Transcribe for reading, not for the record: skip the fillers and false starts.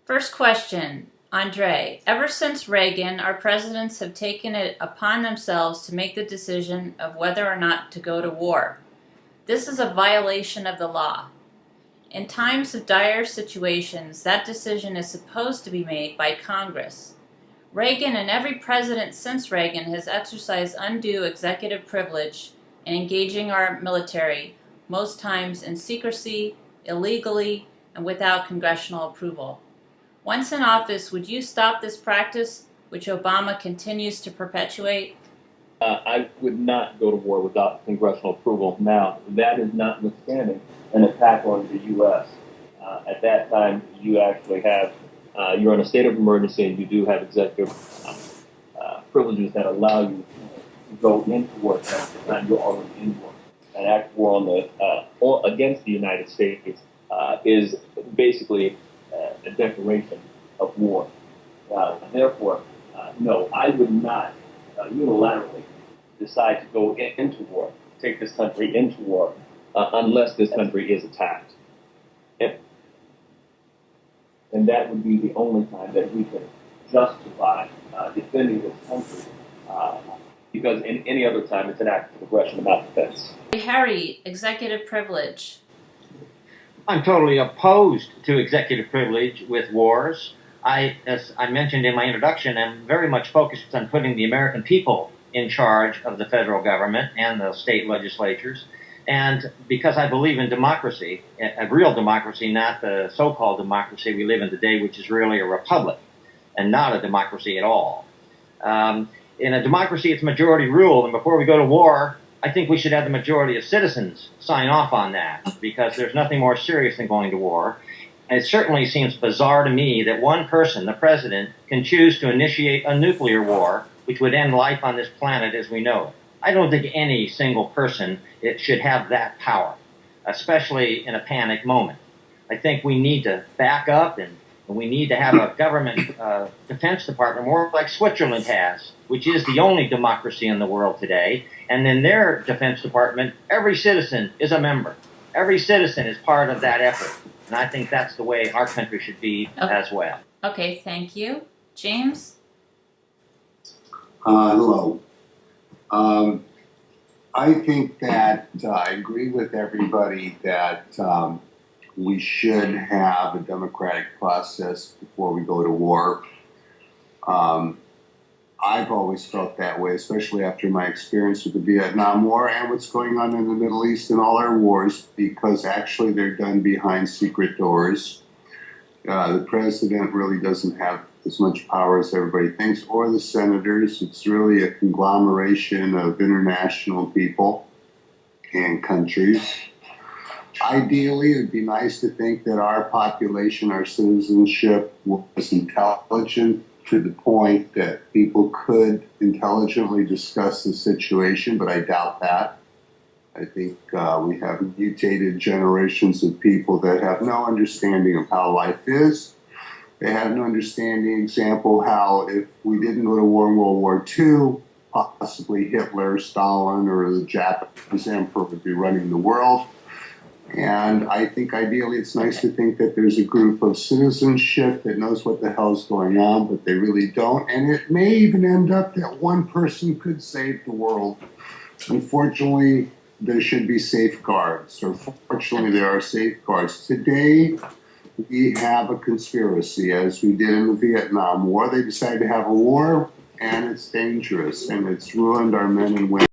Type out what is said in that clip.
First question, Andre. Ever since Reagan, our presidents have taken it upon themselves to make the decision of whether or not to go to war. This is a violation of the law. In times of dire situations, that decision is supposed to be made by Congress. Reagan and every president since Reagan has exercised undue executive privilege in engaging our military, most times in secrecy, illegally, and without congressional approval. Once in office, would you stop this practice, which Obama continues to perpetuate? I would not go to war without congressional approval. Now, that is notwithstanding an attack on the U.S. At that time, you actually have, you're in a state of emergency and you do have executive privileges that allow you to go into war at the time you're already in war. An act of war on the, against the United States is basically a declaration of war. Therefore, no, I would not unilaterally decide to go into war, take this country into war, unless this country is attacked. And that would be the only time that we could justify defending this country, because in any other time it's an act of aggression, not defense. Harry, executive privilege. I'm totally opposed to executive privilege with wars. As I mentioned in my introduction, am very much focused on putting the American people in charge of the federal government and the state legislatures. And because I believe in democracy, a real democracy, not the so-called democracy we live in today, which is really a republic and not a democracy at all. In a democracy, it's majority rule, and before we go to war, I think we should have the majority of citizens sign off on that, because there's nothing more serious than going to war. And it certainly seems bizarre to me that one person, the president, can choose to initiate a nuclear war, which would end life on this planet as we know it. I don't think any single person should have that power, especially in a panic moment. I think we need to back up, and we need to have a government defense department more like Switzerland has, which is the only democracy in the world today. And in their defense department, every citizen is a member. Every citizen is part of that effort. And I think that's the way our country should be as well. Okay, thank you. James? Hello. I think that I agree with everybody that we should have a democratic process before we go to war. I've always felt that way, especially after my experience with the Vietnam War and what's going on in the Middle East and all our wars, because actually they're done behind secret doors. The president really doesn't have as much power as everybody thinks, or the senators. It's really a conglomeration of international people and countries. Ideally, it would be nice to think that our population, our citizenship, was intelligent to the point that people could intelligently discuss the situation, but I doubt that. I think we have mutated generations of people that have no understanding of how life is. They have no understanding, example, how if we didn't go to war in World War II, possibly Hitler, Stalin, or the Japanese emperor would be running the world. And I think ideally it's nice to think that there's a group of citizenship that knows what the hell's going on, but they really don't. And it may even end up that one person could save the world. Unfortunately, there should be safeguards, or fortunately there are safeguards. Today, we have a conspiracy, as we did in the Vietnam War. They decided to have a war, and it's dangerous, and it's ruined our men and women.